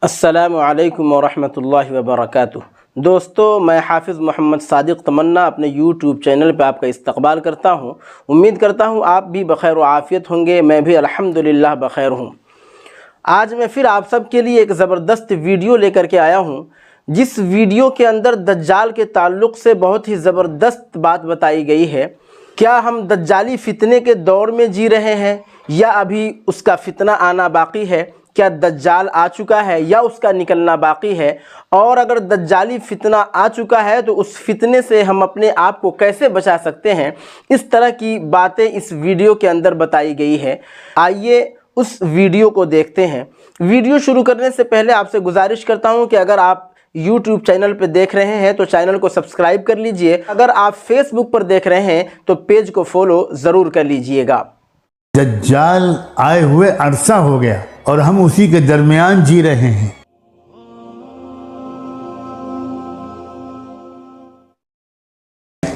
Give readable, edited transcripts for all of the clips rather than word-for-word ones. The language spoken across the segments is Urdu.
السلام علیکم ورحمۃ اللہ وبرکاتہ۔ دوستو، میں حافظ محمد صادق تمنا اپنے یوٹیوب چینل پہ آپ کا استقبال کرتا ہوں۔ امید کرتا ہوں آپ بھی بخیر و عافیت ہوں گے، میں بھی الحمدللہ بخیر ہوں۔ آج میں پھر آپ سب کے لیے ایک زبردست ویڈیو لے کر کے آیا ہوں، جس ویڈیو کے اندر دجال کے تعلق سے بہت ہی زبردست بات بتائی گئی ہے۔ کیا ہم دجالی فتنے کے دور میں جی رہے ہیں یا ابھی اس کا فتنہ آنا باقی ہے؟ کیا دجال آ چکا ہے یا اس کا نکلنا باقی ہے؟ اور اگر دجالی فتنہ آ چکا ہے تو اس فتنے سے ہم اپنے آپ کو کیسے بچا سکتے ہیں؟ اس طرح کی باتیں اس ویڈیو کے اندر بتائی گئی ہے۔ آئیے اس ویڈیو کو دیکھتے ہیں۔ ویڈیو شروع کرنے سے پہلے آپ سے گزارش کرتا ہوں کہ اگر آپ یوٹیوب چینل پہ دیکھ رہے ہیں تو چینل کو سبسکرائب کر لیجئے۔ اگر آپ فیس بک پر دیکھ رہے ہیں تو پیج کو فالو ضرور کر لیجئے گا۔ دجال آئے ہوئے عرصہ ہو گیا اور ہم اسی کے درمیان جی رہے ہیں۔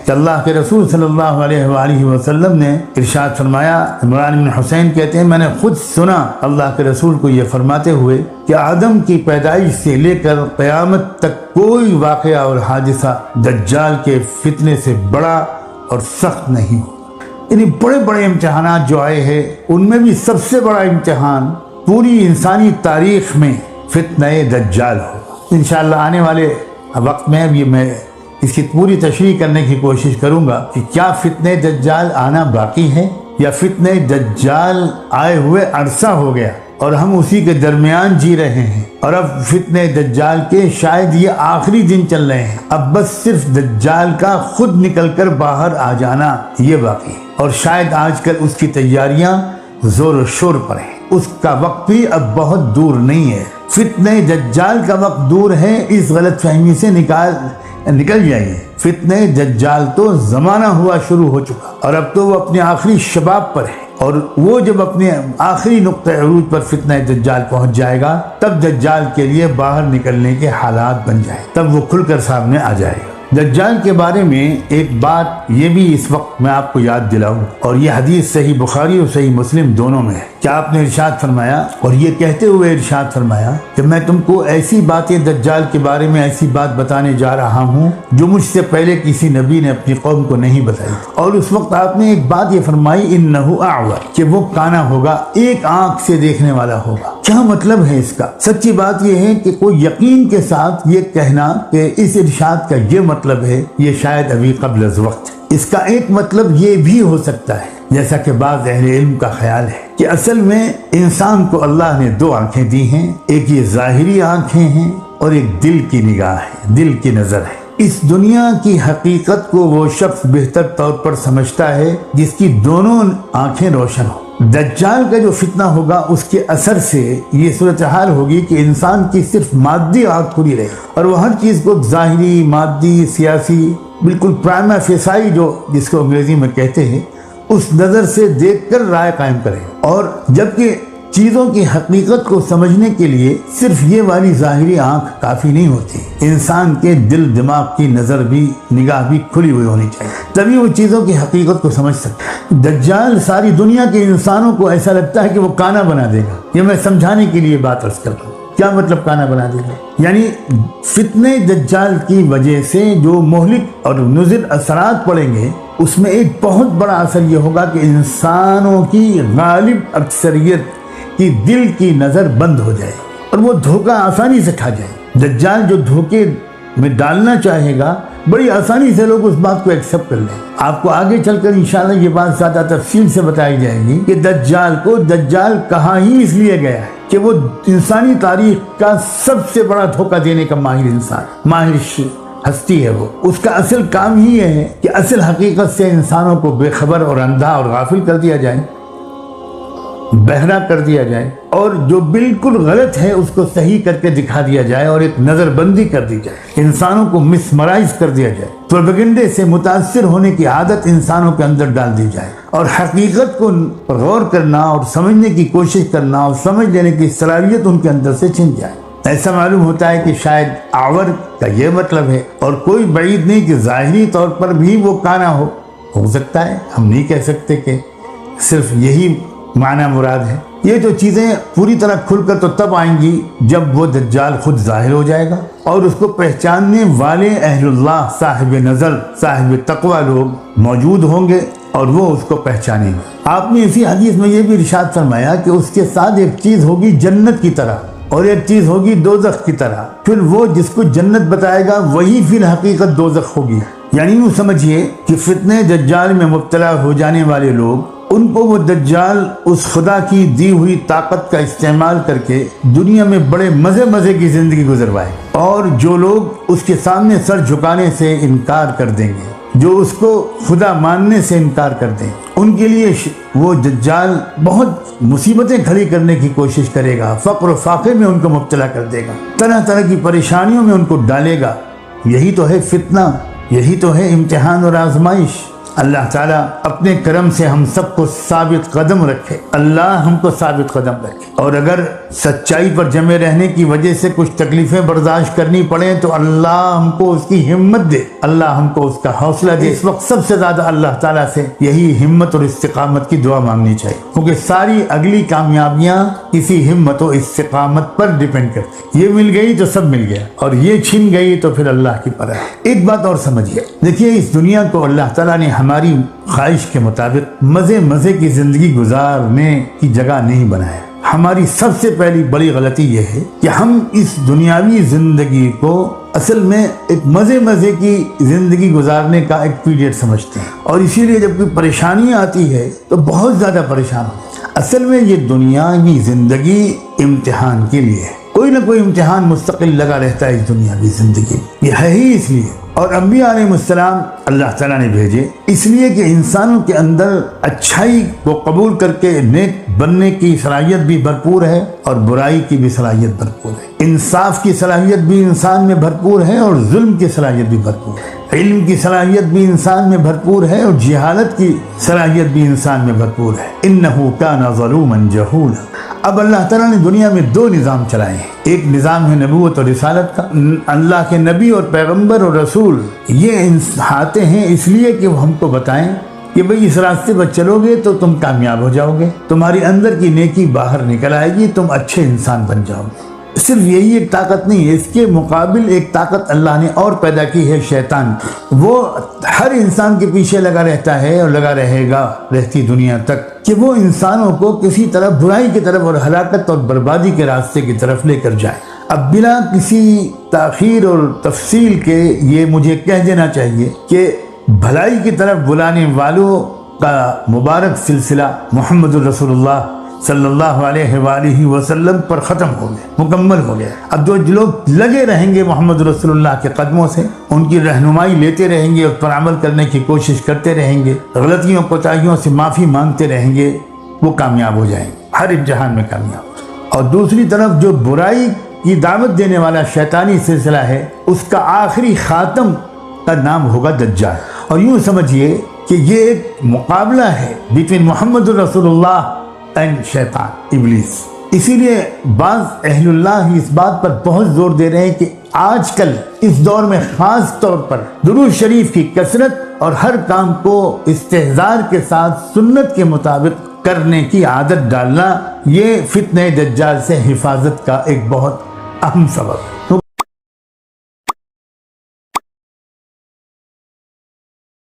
اللہ کے رسول صلی اللہ علیہ وآلہ وسلم نے ارشاد فرمایا، عمران بن حسین کہتے ہیں میں نے خود سنا اللہ کے رسول کو یہ فرماتے ہوئے کہ آدم کی پیدائش سے لے کر قیامت تک کوئی واقعہ اور حادثہ دجال کے فتنے سے بڑا اور سخت نہیں ہو۔ یعنی بڑے بڑے امتحانات جو آئے ہیں ان میں بھی سب سے بڑا امتحان پوری انسانی تاریخ میں فتنہ دجال ہو۔ انشاءاللہ آنے والے وقت میں بھی میں اس کی پوری تشریح کرنے کی کوشش کروں گا کہ کیا فتنہ دجال آنا باقی ہے یا فتنہ دجال آئے ہوئے عرصہ ہو گیا اور ہم اسی کے درمیان جی رہے ہیں، اور اب فتنہ دجال کے شاید یہ آخری دن چل رہے ہیں۔ اب بس صرف دجال کا خود نکل کر باہر آ جانا یہ باقی ہے، اور شاید آج کل اس کی تیاریاں زور و شور پر ہیں۔ اس کا وقت بھی اب بہت دور نہیں ہے۔ فتنہ دجال کا وقت دور ہے، اس غلط فہمی سے نکل جائیے۔ فتنہ دجال تو زمانہ ہوا شروع ہو چکا، اور اب تو وہ اپنے آخری شباب پر ہے، اور وہ جب اپنے آخری نقطہ عروج پر فتنہ دجال پہنچ جائے گا تب دجال کے لیے باہر نکلنے کے حالات بن جائے، تب وہ کھل کر سامنے آ جائے گا۔ دجال کے بارے میں ایک بات یہ بھی اس وقت میں آپ کو یاد دلاؤں، اور یہ حدیث صحیح بخاری اور صحیح مسلم دونوں میں ہے کہ آپ نے ارشاد فرمایا، اور یہ کہتے ہوئے ارشاد فرمایا کہ میں تم کو ایسی باتیں دجال کے بارے میں ایسی بات بتانے جا رہا ہوں جو مجھ سے پہلے کسی نبی نے اپنی قوم کو نہیں بتائی۔ اور اس وقت آپ نے ایک بات یہ فرمائی، انہ اعور، کہ وہ کانا ہوگا، ایک آنکھ سے دیکھنے والا ہوگا۔ کیا مطلب ہے اس کا؟ سچی بات یہ ہے کہ کوئی یقین کے ساتھ یہ کہنا کہ اس ارشاد کا یہ مطلب ہے، یہ شاید ابھی قبل از وقت ہے۔ اس کا ایک مطلب یہ بھی ہو سکتا ہے، جیسا کہ بعض اہل علم کا خیال ہے، کہ اصل میں انسان کو اللہ نے دو آنکھیں دی ہیں، ایک یہ ظاہری آنکھیں ہیں اور ایک دل کی نگاہ ہے، دل کی نظر ہے۔ اس دنیا کی حقیقت کو وہ شخص بہتر طور پر سمجھتا ہے جس کی دونوں آنکھیں روشن ہوں۔ دجال کا جو فتنہ ہوگا اس کے اثر سے یہ صورتحال ہوگی کہ انسان کی صرف مادی آنکھ کھلی رہے، اور وہ ہر چیز کو ظاہری، مادی، سیاسی، بالکل پرائما فیسائی جو جس کو انگریزی میں کہتے ہیں، اس نظر سے دیکھ کر رائے قائم کرے، اور جبکہ چیزوں کی حقیقت کو سمجھنے کے لیے صرف یہ والی ظاہری آنکھ کافی نہیں ہوتی، انسان کے دل دماغ کی نظر بھی، نگاہ بھی کھلی ہوئی ہونی چاہیے، تبھی وہ چیزوں کی حقیقت کو سمجھ سکتا ہے۔ دجال ساری دنیا کے انسانوں کو ایسا لگتا ہے کہ وہ کانا بنا دے گا۔ یہ میں سمجھانے کے لیے بات عرض کرتا ہوں، کیا مطلب کانا بنا دے گا؟ یعنی فتنہ دجال کی وجہ سے جو مہلک اور مضر اثرات پڑیں گے، اس میں ایک بہت بڑا اثر یہ ہوگا کہ انسانوں کی غالب اکثریت کی دل کی نظر بند ہو جائے اور وہ دھوکہ آسانی سے کھا جائے۔ دجال جو دھوکے میں ڈالنا چاہے گا، بڑی آسانی سے لوگ اس بات کو ایکسپٹ کر لیں۔ آپ کو آگے چل کر انشاءاللہ یہ بات زیادہ تفصیل سے بتائی جائے گی کہ دجال کو دجال کہا ہی اس لیے گیا ہے کہ وہ انسانی تاریخ کا سب سے بڑا دھوکہ دینے کا ماہر انسان، ماہر ہستی ہے۔ وہ اس کا اصل کام ہی یہ ہے کہ اصل حقیقت سے انسانوں کو بے خبر اور اندھا اور غافل کر دیا جائے، بہرا کر دیا جائے، اور جو بالکل غلط ہے اس کو صحیح کر کے دکھا دیا جائے، اور ایک نظر بندی کر دی جائے، انسانوں کو مسمرائز کر دیا جائے، پروپیگنڈے سے متاثر ہونے کی عادت انسانوں کے اندر ڈال دی جائے، اور حقیقت کو غور کرنا اور سمجھنے کی کوشش کرنا اور سمجھ لینے کی صلاحیت ان کے اندر سے چھن جائے۔ ایسا معلوم ہوتا ہے کہ شاید آور کا یہ مطلب ہے، اور کوئی بعید نہیں کہ ظاہری طور پر بھی وہ کانا ہو سکتا ہے، ہم نہیں کہہ سکتے کہ صرف یہی معنی مراد ہے۔ یہ جو چیزیں پوری طرح کھل کر تو تب آئیں گی جب وہ دجال خود ظاہر ہو جائے گا اور اس کو پہچاننے والے اہل اللہ، صاحب نظر، صاحب تقوی لوگ موجود ہوں گے اور وہ اس کو پہچانیں گے۔ آپ نے اسی حدیث میں یہ بھی ارشاد فرمایا کہ اس کے ساتھ ایک چیز ہوگی جنت کی طرح اور ایک چیز ہوگی دوزخ کی طرح، پھر وہ جس کو جنت بتائے گا وہی پھر حقیقت دوزخ ہوگی۔ یعنی یوں سمجھیے کہ فتنہ دجال میں مبتلا ہو جانے والے لوگ، ان کو وہ دجال اس خدا کی دی ہوئی طاقت کا استعمال کر کے دنیا میں بڑے مزے کی زندگی گزروائے، اور جو لوگ اس کے سامنے سر جھکانے سے انکار کر دیں گے، جو اس کو خدا ماننے سے انکار کر دیں، ان کے لیے وہ دجال بہت مصیبتیں کھڑی کرنے کی کوشش کرے گا، فقر و فاقے میں ان کو مبتلا کر دے گا، طرح طرح کی پریشانیوں میں ان کو ڈالے گا۔ یہی تو ہے فتنہ، یہی تو ہے امتحان اور آزمائش۔ اللہ تعالیٰ اپنے کرم سے ہم سب کو ثابت قدم رکھے، اللہ ہم کو ثابت قدم رکھے، اور اگر سچائی پر جمے رہنے کی وجہ سے کچھ تکلیفیں برداشت کرنی پڑیں تو اللہ ہم کو اس کی ہمت دے، اللہ ہم کو اس کا حوصلہ دے۔ اس وقت سب سے زیادہ اللہ تعالیٰ سے یہی ہمت اور استقامت کی دعا مانگنی چاہیے، کیونکہ ساری اگلی کامیابیاں اسی ہمت و استقامت پر ڈیپینڈ کرتی۔ یہ مل گئی تو سب مل گیا، اور یہ چھن گئی تو پھر اللہ کی پناہ۔ ایک بات اور سمجھیے، دیکھیے اس دنیا کو اللہ تعالیٰ نے ہماری خواہش کے مطابق مزے کی زندگی گزارنے کی جگہ نہیں بنایا۔ ہماری سب سے پہلی بڑی غلطی یہ ہے کہ ہم اس دنیاوی زندگی کو اصل میں ایک مزے کی زندگی گزارنے کا ایک پیریڈ سمجھتے ہیں، اور اسی لیے جب کوئی پریشانی آتی ہے تو بہت زیادہ پریشان ہوتے ہیں۔ اصل میں یہ دنیاوی زندگی امتحان کے لیے ہے، کوئی نہ کوئی امتحان مستقل لگا رہتا ہے اس دنیاوی زندگی، یہ ہے ہی اس لیے۔ اور انبیاء علیہ السلام اللہ تعالیٰ نے بھیجے اس لیے کہ انسانوں کے اندر اچھائی کو قبول کر کے نیک بننے کی صلاحیت بھی بھرپور ہے اور برائی کی بھی صلاحیت بھرپور ہے، انصاف کی صلاحیت بھی انسان میں بھرپور ہے اور ظلم کی صلاحیت بھی بھرپور ہے، علم کی صلاحیت بھی انسان میں بھرپور ہے اور جہالت کی صلاحیت بھی انسان میں بھرپور ہے۔ انہ کان ظلوما جہولا۔ اب اللہ تعالیٰ نے دنیا میں دو نظام چلائے ہیں، ایک نظام ہے نبوت اور رسالت کا۔ اللہ کے نبی اور پیغمبر اور رسول یہ آتے ہیں اس لیے کہ وہ ہم کو بتائیں کہ بھئی اس راستے پر چلو گے تو تم کامیاب ہو جاؤ گے، تمہاری اندر کی نیکی باہر نکل آئے گی، تم اچھے انسان بن جاؤ گے۔ صرف یہی ایک طاقت نہیں ہے، اس کے مقابل ایک طاقت اللہ نے اور پیدا کی ہے، شیطان کی۔ وہ ہر انسان کے پیچھے لگا رہتا ہے اور لگا رہے گا رہتی دنیا تک کہ وہ انسانوں کو کسی طرح برائی کی طرف اور ہلاکت اور بربادی کے راستے کی طرف لے کر جائے۔ اب بلا کسی تاخیر اور تفصیل کے یہ مجھے کہہ دینا چاہیے کہ بھلائی کی طرف بلانے والوں کا مبارک سلسلہ محمد الرسول اللہ صلی اللہ علیہ وآلہ وسلم پر ختم ہو گیا، مکمل ہو گیا۔ اب جو لوگ لگے رہیں گے محمد رسول اللہ کے قدموں سے، ان کی رہنمائی لیتے رہیں گے، اس پر عمل کرنے کی کوشش کرتے رہیں گے، غلطیوں کوتاہیوں سے معافی مانگتے رہیں گے، وہ کامیاب ہو جائیں گے، ہر امتحان میں کامیاب۔ اور دوسری طرف جو برائی کی دعوت دینے والا شیطانی سلسلہ ہے، اس کا آخری خاتم کا نام ہوگا دجال۔ اور یوں سمجھیے کہ یہ ایک مقابلہ ہے بین محمد رسول اللہ اینڈ شیطان، ابلیس۔ اسی لیے بعض اہل اللہ اس بات پر بہت زور دے رہے ہیں کہ آج کل اس دور میں خاص طور پر درود شریف کی کثرت اور ہر کام کو استحضار کے ساتھ سنت کے مطابق کرنے کی عادت ڈالنا، یہ فتنہ دجال سے حفاظت کا ایک بہت اہم سبب ہے۔